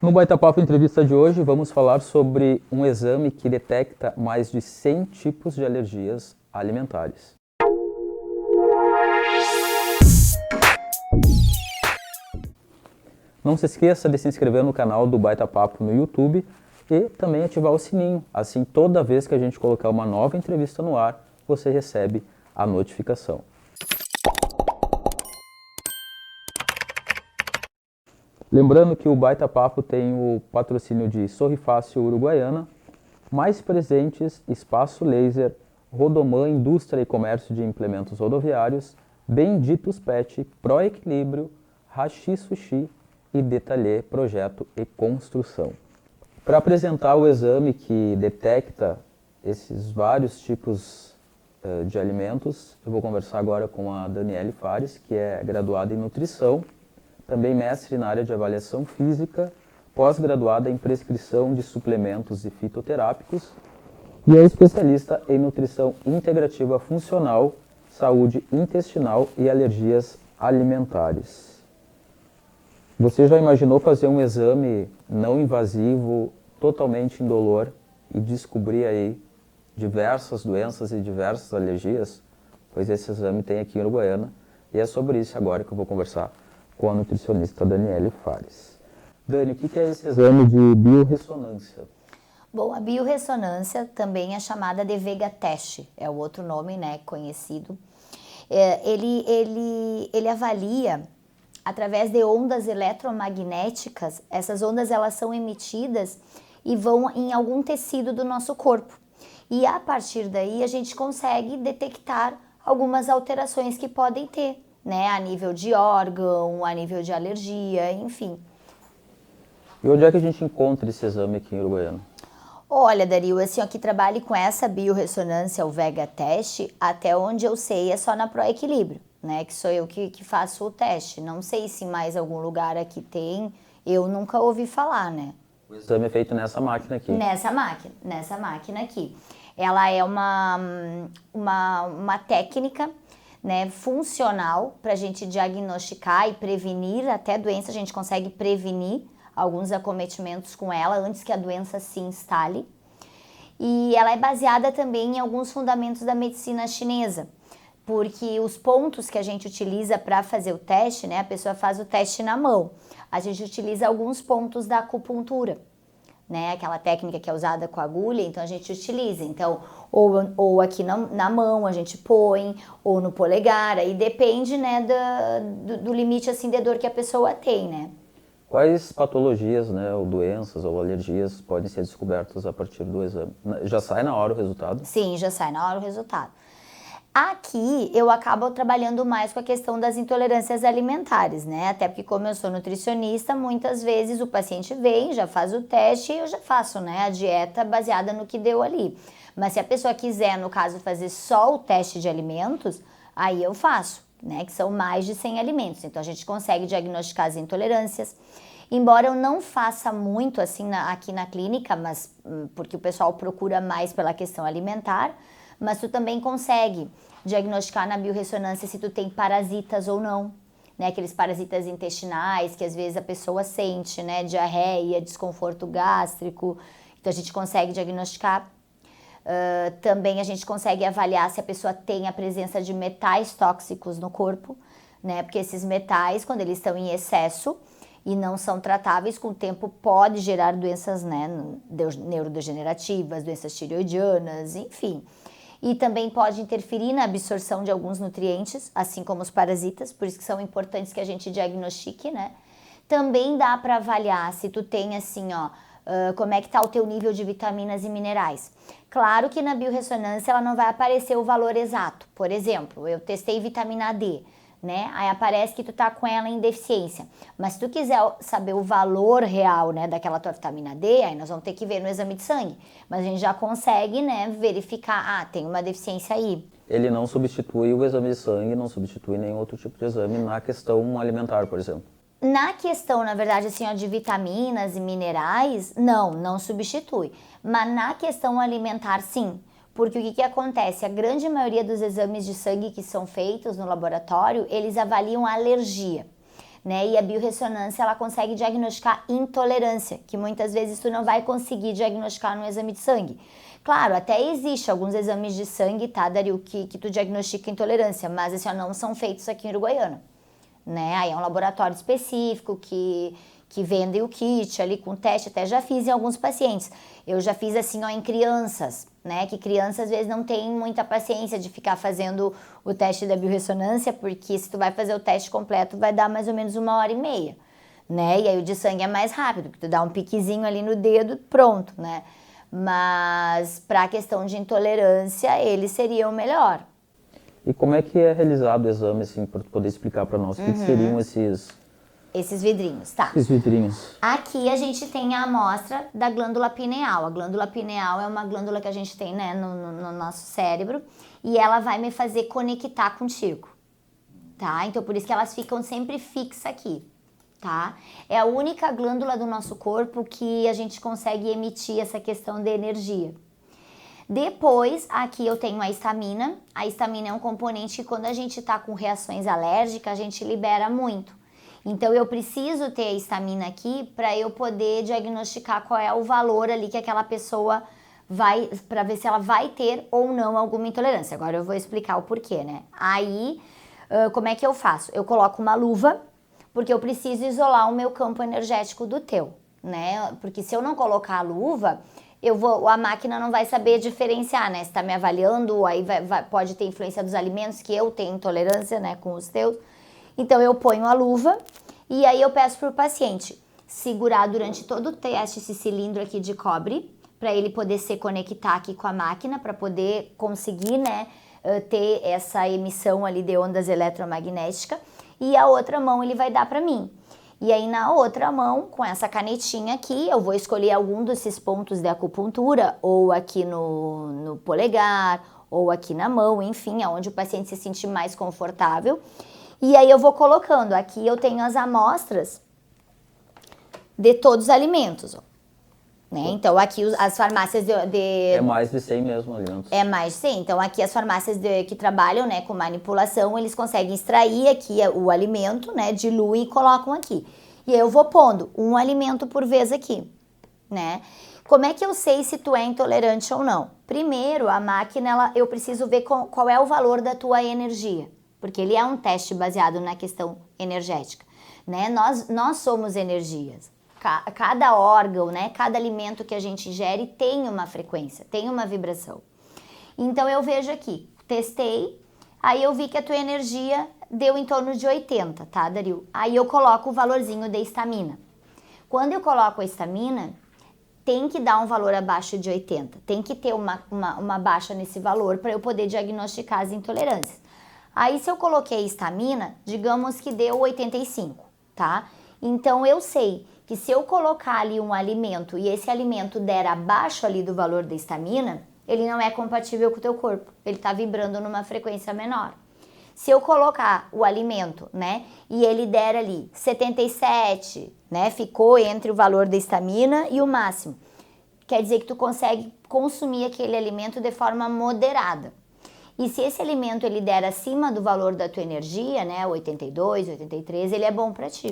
No Baita Papo Entrevista de hoje, vamos falar sobre um exame que detecta mais de 100 tipos de alergias alimentares. Não se esqueça de se inscrever no canal do Baita Papo no YouTube e também ativar o sininho. Assim, toda vez que a gente colocar uma nova entrevista no ar, você recebe a notificação. Lembrando que o Baita Papo tem o patrocínio de Sorri Fácil Uruguaiana, Mais Presentes, Espaço Laser, Rodomã Indústria e Comércio de Implementos Rodoviários, Benditos Pet, Proequilíbrio, Hashi Sushi e Detalhe Projeto e Construção. Para apresentar o exame que detecta esses vários tipos de alimentos, eu vou conversar agora com a Daniele Fares, que é graduada em nutrição, também mestre na área de avaliação física, pós-graduada em prescrição de suplementos e fitoterápicos e é especialista em nutrição integrativa funcional, saúde intestinal e alergias alimentares. Você já imaginou fazer um exame não invasivo, totalmente indolor e descobrir aí diversas doenças e diversas alergias? Pois esse exame tem aqui em Uruguaiana e é sobre isso agora que eu vou conversar com a nutricionista Daniele Fares. Dani, o que é esse exame de biorressonância? Bom, a biorressonância também é chamada de Vega Test, é o outro nome, né, conhecido. Ele avalia através de ondas eletromagnéticas. Essas ondas elas são emitidas e vão em algum tecido do nosso corpo. E a partir daí a gente consegue detectar algumas alterações que podem ter, né, a nível de órgão, a nível de alergia, enfim. E onde é que a gente encontra esse exame aqui em Uruguaiana? Olha, Dario, assim, ó, que trabalhe com essa biorressonância, o Vega Test, até onde eu sei é só na Proequilíbrio, né, que sou eu que faço o teste. Não sei se mais algum lugar aqui tem, eu nunca ouvi falar, né. O exame é feito nessa máquina aqui? Nessa máquina aqui. Ela é uma técnica, né, funcional para a gente diagnosticar e prevenir até doença. A gente consegue prevenir alguns acometimentos com ela antes que a doença se instale. E ela é baseada também em alguns fundamentos da medicina chinesa, porque os pontos que a gente utiliza para fazer o teste, né, a pessoa faz o teste na mão, a gente utiliza alguns pontos da acupuntura, né, aquela técnica que é usada com a agulha, então a gente utiliza, então, ou aqui na mão a gente põe, ou no polegar, aí depende, né, do limite assim de dor que a pessoa tem, né. Quais patologias, né, ou doenças ou alergias podem ser descobertas a partir do exame? Já sai na hora o resultado? Sim, já sai na hora o resultado. Aqui eu acabo trabalhando mais com a questão das intolerâncias alimentares, né? Até porque como eu sou nutricionista, muitas vezes o paciente vem, já faz o teste e eu já faço, né, a dieta baseada no que deu ali. Mas se a pessoa quiser, no caso, fazer só o teste de alimentos, aí eu faço, né, que são mais de 100 alimentos. Então a gente consegue diagnosticar as intolerâncias. Embora eu não faça muito assim aqui na clínica, mas porque o pessoal procura mais pela questão alimentar, mas tu também consegue diagnosticar na biorressonância se tu tem parasitas ou não, né? Aqueles parasitas intestinais que às vezes a pessoa sente, né? Diarreia, desconforto gástrico. Então a gente consegue diagnosticar. Também a gente consegue avaliar se a pessoa tem a presença de metais tóxicos no corpo, né? Porque esses metais, quando eles estão em excesso e não são tratáveis, com o tempo pode gerar doenças, né, neurodegenerativas, doenças tireoidianas, enfim. E também pode interferir na absorção de alguns nutrientes, assim como os parasitas, por isso que são importantes que a gente diagnostique, né? Também dá para avaliar se tu tem assim, ó, como é que tá o teu nível de vitaminas e minerais. Claro que na biorressonância ela não vai aparecer o valor exato. Por exemplo, eu testei vitamina D, né? Aí aparece que tu tá com ela em deficiência. Mas se tu quiser saber o valor real, né, daquela tua vitamina D, aí nós vamos ter que ver no exame de sangue. Mas a gente já consegue, né, verificar, tem uma deficiência aí. Ele não substitui o exame de sangue, não substitui nenhum outro tipo de exame na questão alimentar, por exemplo. Na questão, na verdade, assim, ó, de vitaminas e minerais, não substitui. Mas na questão alimentar, sim. Porque o que acontece? A grande maioria dos exames de sangue que são feitos no laboratório, eles avaliam a alergia. né? E a biorressonância, ela consegue diagnosticar intolerância, que muitas vezes tu não vai conseguir diagnosticar no exame de sangue. Claro, até existe alguns exames de sangue, tá, Dario, que tu diagnostica intolerância, mas assim, ó, não são feitos aqui em Uruguaiana, né? Aí é um laboratório específico que vende o kit ali com teste, até já fiz em alguns pacientes. Eu já fiz assim, ó, em crianças, né? Que crianças às vezes não tem muita paciência de ficar fazendo o teste da biorressonância, porque se tu vai fazer o teste completo vai dar mais ou menos 1h30, né? E aí o de sangue é mais rápido, porque tu dá um piquezinho ali no dedo, pronto, né? Mas para a questão de intolerância, eles seriam melhor. E como é que é realizado o exame, assim, para poder explicar para nós o que seriam esses vidrinhos, tá? Esses vidrinhos. Aqui a gente tem a amostra da glândula pineal. A glândula pineal é uma glândula que a gente tem, né, no nosso cérebro, e ela vai me fazer conectar contigo, tá? Então por isso que elas ficam sempre fixas aqui, tá? É a única glândula do nosso corpo que a gente consegue emitir essa questão de energia. Depois, aqui eu tenho a histamina. A histamina é um componente que quando a gente tá com reações alérgicas, a gente libera muito. Então, eu preciso ter a histamina aqui para eu poder diagnosticar qual é o valor ali que aquela pessoa vai, para ver se ela vai ter ou não alguma intolerância. Agora eu vou explicar o porquê, né? Aí, como é que eu faço? Eu coloco uma luva, porque eu preciso isolar o meu campo energético do teu, né? Porque se eu não colocar a luva, a máquina não vai saber diferenciar, né? Se tá me avaliando, aí pode ter influência dos alimentos, que eu tenho intolerância, né, com os teus. Então, eu ponho a luva e aí eu peço pro paciente segurar durante todo o teste esse cilindro aqui de cobre, para ele poder se conectar aqui com a máquina, para poder conseguir, né, ter essa emissão ali de ondas eletromagnéticas. E a outra mão ele vai dar para mim. E aí na outra mão, com essa canetinha aqui, eu vou escolher algum desses pontos de acupuntura, ou aqui no polegar, ou aqui na mão, enfim, aonde o paciente se sentir mais confortável. E aí eu vou colocando, aqui eu tenho as amostras de todos os alimentos, ó, né? Então aqui as farmácias É mais de 100 mesmo alimentos. É mais de 100. Então aqui as farmácias que trabalham, né, com manipulação, eles conseguem extrair aqui o alimento, né, diluem e colocam aqui. E aí eu vou pondo um alimento por vez aqui, né? Como é que eu sei se tu é intolerante ou não? Primeiro, a máquina, eu preciso ver qual é o valor da tua energia, porque ele é um teste baseado na questão energética, né? Nós somos energias. Cada órgão, né, cada alimento que a gente ingere tem uma frequência, tem uma vibração. Então eu vejo aqui, testei, aí eu vi que a tua energia deu em torno de 80, tá, Dario? Aí eu coloco o valorzinho de histamina. Quando eu coloco a histamina, tem que dar um valor abaixo de 80, tem que ter uma baixa nesse valor para eu poder diagnosticar as intolerâncias. Aí se eu coloquei histamina, digamos que deu 85, tá? Então eu sei que se eu colocar ali um alimento e esse alimento der abaixo ali do valor da histamina, ele não é compatível com o teu corpo, ele está vibrando numa frequência menor. Se eu colocar o alimento, né, e ele der ali 77, né, ficou entre o valor da histamina e o máximo, quer dizer que tu consegue consumir aquele alimento de forma moderada. E se esse alimento ele der acima do valor da tua energia, né, 82, 83, ele é bom para ti.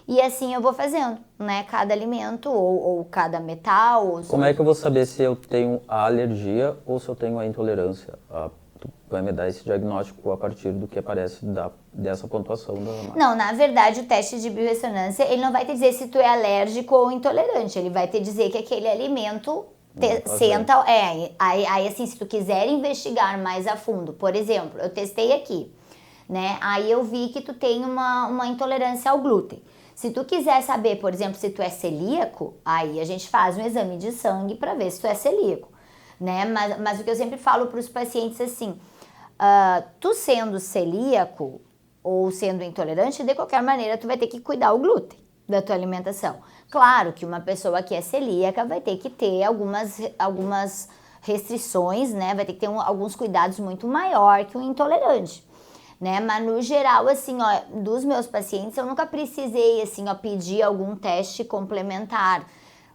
E assim eu vou fazendo, né? Cada alimento ou cada metal. Como é que eu vou saber se eu tenho a alergia ou se eu tenho a intolerância? Tu vai me dar esse diagnóstico a partir do que aparece dessa pontuação da máquina. Não, na verdade o teste de biorressonância, ele não vai te dizer se tu é alérgico ou intolerante. Ele vai te dizer que aquele alimento senta... Aí assim, se tu quiser investigar mais a fundo, por exemplo, eu testei aqui, né? Aí eu vi que tu tem uma intolerância ao glúten. Se tu quiser saber, por exemplo, se tu é celíaco, aí a gente faz um exame de sangue para ver se tu é celíaco, né? Mas o que eu sempre falo para os pacientes assim, tu sendo celíaco ou sendo intolerante, de qualquer maneira tu vai ter que cuidar o glúten da tua alimentação. Claro que uma pessoa que é celíaca vai ter que ter algumas restrições, né? Vai ter que ter alguns cuidados muito maior que um intolerante. Né? Mas no geral, assim, ó, dos meus pacientes, eu nunca precisei, assim, ó, pedir algum teste complementar.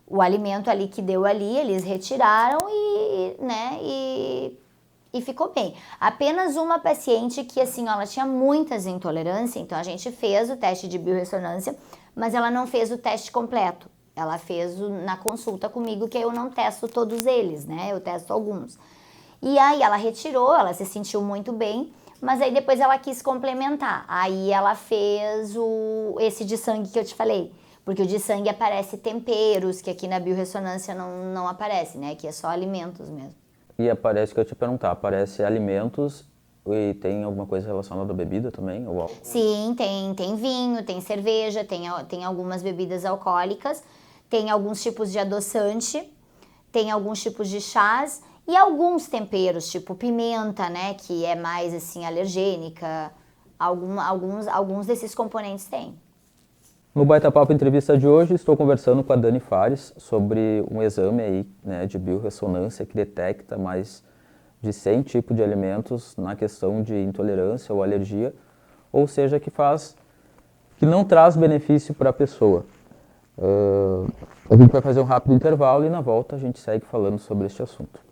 O alimento ali que deu ali, eles retiraram e e ficou bem. Apenas uma paciente que, assim, ela tinha muitas intolerâncias, então a gente fez o teste de biorressonância, mas ela não fez o teste completo. Ela fez na consulta comigo, que eu não testo todos eles, né? Eu testo alguns. E aí ela retirou, ela se sentiu muito bem, mas aí depois ela quis complementar. Aí ela fez esse de sangue que eu te falei. Porque o de sangue aparece temperos, que aqui na biorressonância não aparece, né? Que é só alimentos mesmo. E aparece, que eu ia te perguntar, aparece alimentos e tem alguma coisa relacionada à bebida também? Ou... Sim, tem vinho, tem cerveja, tem algumas bebidas alcoólicas, tem alguns tipos de adoçante, tem alguns tipos de chás e alguns temperos, tipo pimenta, né? Que é mais assim alergênica. Alguns desses componentes tem. No Baita Papo Entrevista de hoje, estou conversando com a Dani Fares sobre um exame aí, né, de biorressonância que detecta mais de 100 tipos de alimentos na questão de intolerância ou alergia, ou seja, que não traz benefício para a pessoa. A gente vai fazer um rápido intervalo e na volta a gente segue falando sobre este assunto.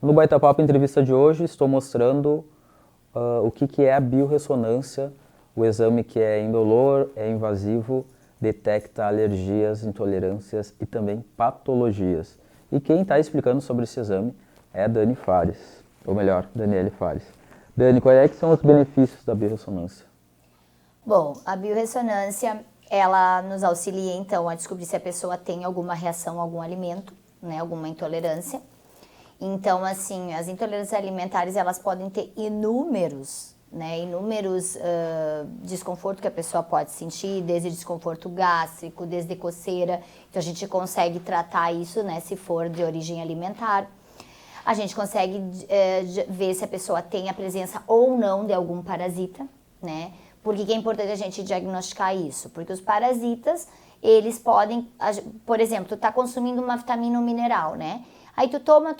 No Baita Papo Entrevista de hoje, estou mostrando o que é a biorressonância, o exame que é indolor, é invasivo, detecta alergias, intolerâncias e também patologias. E quem está explicando sobre esse exame é a Dani Fares, ou melhor, Daniele Fares. Dani, quais que são os benefícios da biorressonância? Bom, a biorressonância, ela nos auxilia então a descobrir se a pessoa tem alguma reação a algum alimento, né, alguma intolerância. Então, assim, as intolerâncias alimentares, elas podem ter inúmeros desconfortos que a pessoa pode sentir, desde desconforto gástrico, desde coceira. Então, a gente consegue tratar isso, né, se for de origem alimentar. A gente consegue ver se a pessoa tem a presença ou não de algum parasita, né? Por que é importante a gente diagnosticar isso? Porque os parasitas, eles podem, por exemplo, tu tá consumindo uma vitamina ou mineral, né? Aí tu toma,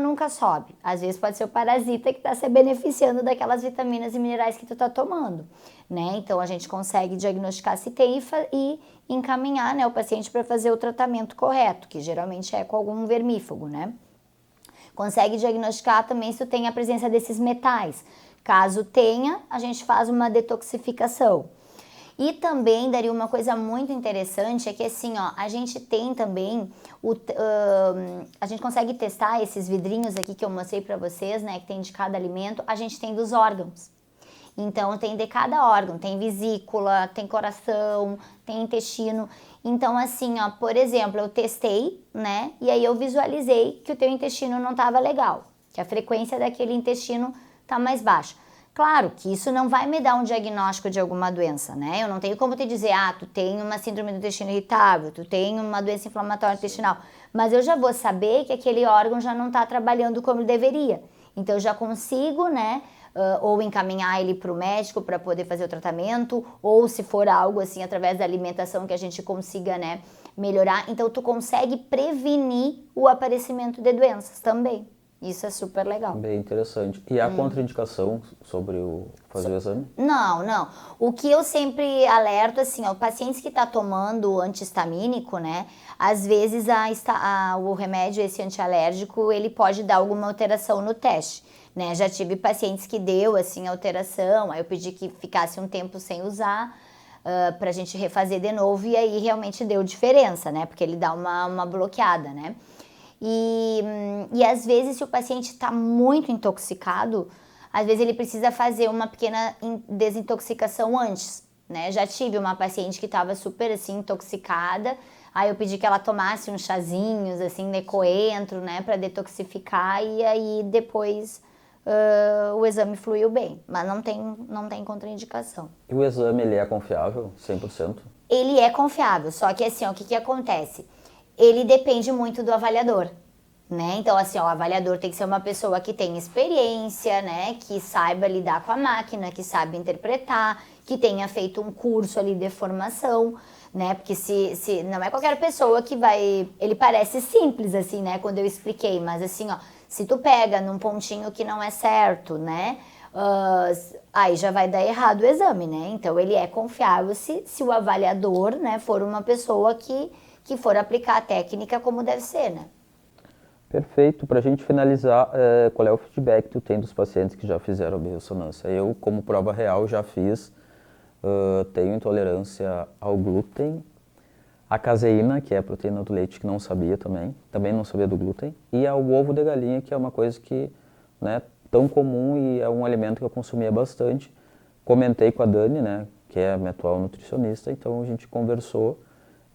nunca sobe. Às vezes pode ser o parasita que está se beneficiando daquelas vitaminas e minerais que tu tá tomando, né? Então a gente consegue diagnosticar se tem e encaminhar, né, o paciente para fazer o tratamento correto, que geralmente é com algum vermífugo, né? Consegue diagnosticar também se tu tem a presença desses metais. Caso tenha, a gente faz uma detoxificação. E também daria uma coisa muito interessante, é que assim, ó, a gente tem também, a gente consegue testar esses vidrinhos aqui que eu mostrei para vocês, né, que tem de cada alimento, a gente tem dos órgãos. Então, tem de cada órgão, tem vesícula, tem coração, tem intestino. Então, assim, ó, por exemplo, eu testei, né, e aí eu visualizei que o teu intestino não estava legal, que a frequência daquele intestino tá mais baixa. Claro que isso não vai me dar um diagnóstico de alguma doença, né? Eu não tenho como te dizer, tu tem uma síndrome do intestino irritável, tu tem uma doença inflamatória intestinal, mas eu já vou saber que aquele órgão já não está trabalhando como deveria. Então, eu já consigo, né, ou encaminhar ele para o médico para poder fazer o tratamento, ou se for algo assim, através da alimentação que a gente consiga, né, melhorar. Então, tu consegue prevenir o aparecimento de doenças também. Isso é super legal. Bem interessante. E há contraindicação sobre fazer o exame? Não. O que eu sempre alerto, assim, ó, pacientes que tá tomando antihistamínico, né, às vezes o remédio, esse antialérgico, ele pode dar alguma alteração no teste, né? Já tive pacientes que deu, assim, alteração, aí eu pedi que ficasse um tempo sem usar, pra gente refazer de novo, e aí realmente deu diferença, né? Porque ele dá uma bloqueada, né? E às vezes, se o paciente está muito intoxicado, às vezes ele precisa fazer uma pequena desintoxicação antes, né? Já tive uma paciente que estava super assim intoxicada, aí eu pedi que ela tomasse uns chazinhos assim de coentro, né, para detoxificar, e aí depois o exame fluiu bem, mas não tem contraindicação. E o exame, ele é confiável, 100%? Ele é confiável, só que assim, ó, o que acontece? Ele depende muito do avaliador, né? Então, assim, ó, o avaliador tem que ser uma pessoa que tem experiência, né? Que saiba lidar com a máquina, que sabe interpretar, que tenha feito um curso ali de formação, né? Porque se não é qualquer pessoa que vai... Ele parece simples, assim, né? Quando eu expliquei, mas assim, ó, se tu pega num pontinho que não é certo, né? Aí já vai dar errado o exame, né? Então, ele é confiável se o avaliador, né, for uma pessoa que for aplicar a técnica como deve ser, né? Perfeito. Para a gente finalizar, qual é o feedback que tu tem dos pacientes que já fizeram a biorressonância? Eu, como prova real, já fiz, tenho intolerância ao glúten, à caseína, que é a proteína do leite, que não sabia também não sabia do glúten, e ao ovo de galinha, que é uma coisa que, né, tão comum e é um alimento que eu consumia bastante. Comentei com a Dani, né, que é a minha atual nutricionista, então a gente conversou.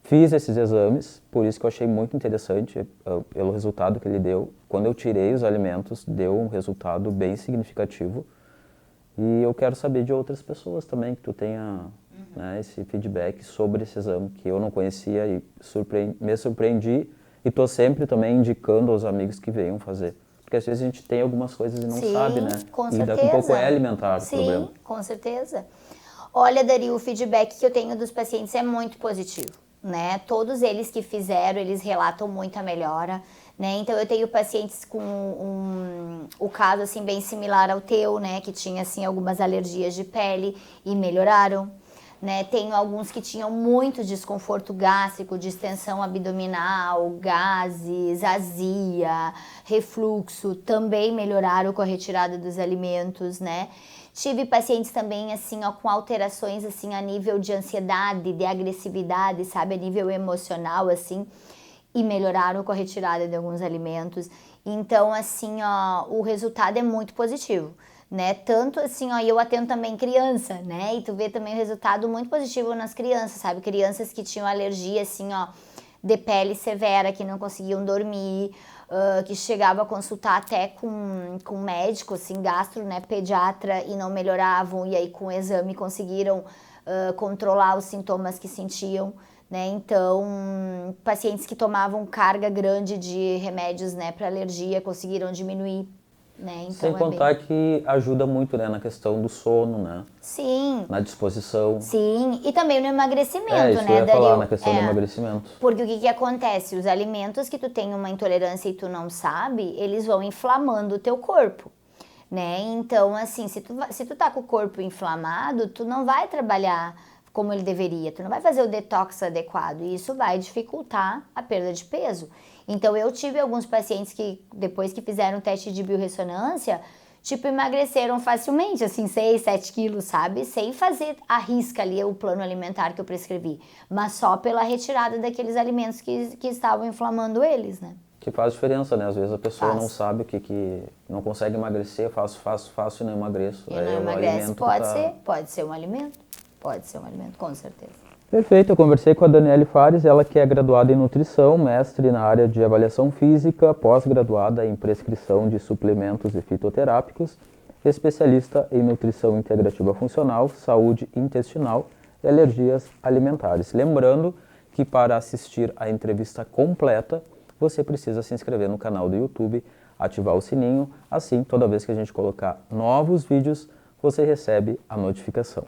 Fiz esses exames, por isso que eu achei muito interessante, pelo resultado que ele deu. Quando eu tirei os alimentos, deu um resultado bem significativo. E eu quero saber de outras pessoas também, que tu tenha né, esse feedback sobre esse exame, que eu não conhecia e me surpreendi. E estou sempre também indicando aos amigos que venham fazer. Porque às vezes a gente tem algumas coisas e não sabe, né? Com E certeza. daqui a pouco é alimentar o problema. Sim, com certeza. Olha, Dari, o feedback que eu tenho dos pacientes é muito positivo. Né? Todos eles que fizeram, eles relatam muita melhora, né? Então eu tenho pacientes com o caso assim bem similar ao teu, né? Que tinha assim algumas alergias de pele e melhoraram, né? Tenho alguns que tinham muito desconforto gástrico, distensão abdominal, gases, azia, refluxo, também melhoraram com a retirada dos alimentos, né? Tive pacientes também, assim, ó, com alterações, assim, a nível de ansiedade, de agressividade, sabe, a nível emocional, assim, e melhoraram com a retirada de alguns alimentos. Então, assim, ó, o resultado é muito positivo, né? Tanto assim, ó, eu atendo também criança, né? E tu vê também o resultado muito positivo nas crianças, sabe? Crianças que tinham alergia, assim, ó, de pele severa, que não conseguiam dormir, que chegava a consultar até com médico, assim, gastro, né, pediatra, e não melhoravam, e aí com o exame conseguiram controlar os sintomas que sentiam, né? Então, pacientes que tomavam carga grande de remédios, né, para alergia conseguiram diminuir, né? Então, sem contar que ajuda muito, né, na questão do sono, né? Sim. Na disposição. Sim, e também no emagrecimento, isso né, eu ia falar, Dario? na questão do emagrecimento. Porque o que acontece? Os alimentos que tu tem uma intolerância e tu não sabe, eles vão inflamando o teu corpo, né? Então, assim, se tu tá com o corpo inflamado, tu não vai trabalhar como ele deveria, tu não vai fazer o detox adequado, e isso vai dificultar a perda de peso. Então, eu tive alguns pacientes que, depois que fizeram o teste de biorressonância, tipo, emagreceram facilmente, assim, 6, 7 quilos, sabe? Sem fazer à risca ali o plano alimentar que eu prescrevi, mas só pela retirada daqueles alimentos que estavam inflamando eles, né? Que faz diferença, né? Às vezes a pessoa Faz. não sabe o que não consegue emagrecer, faço e não emagreço. E não emagrece, pode ser um alimento, com certeza. Perfeito, eu conversei com a Daniele Fares, ela que é graduada em nutrição, mestre na área de avaliação física, pós-graduada em prescrição de suplementos e fitoterápicos, especialista em nutrição integrativa funcional, saúde intestinal e alergias alimentares. Lembrando que para assistir a entrevista completa, você precisa se inscrever no canal do YouTube, ativar o sininho, assim toda vez que a gente colocar novos vídeos, você recebe a notificação.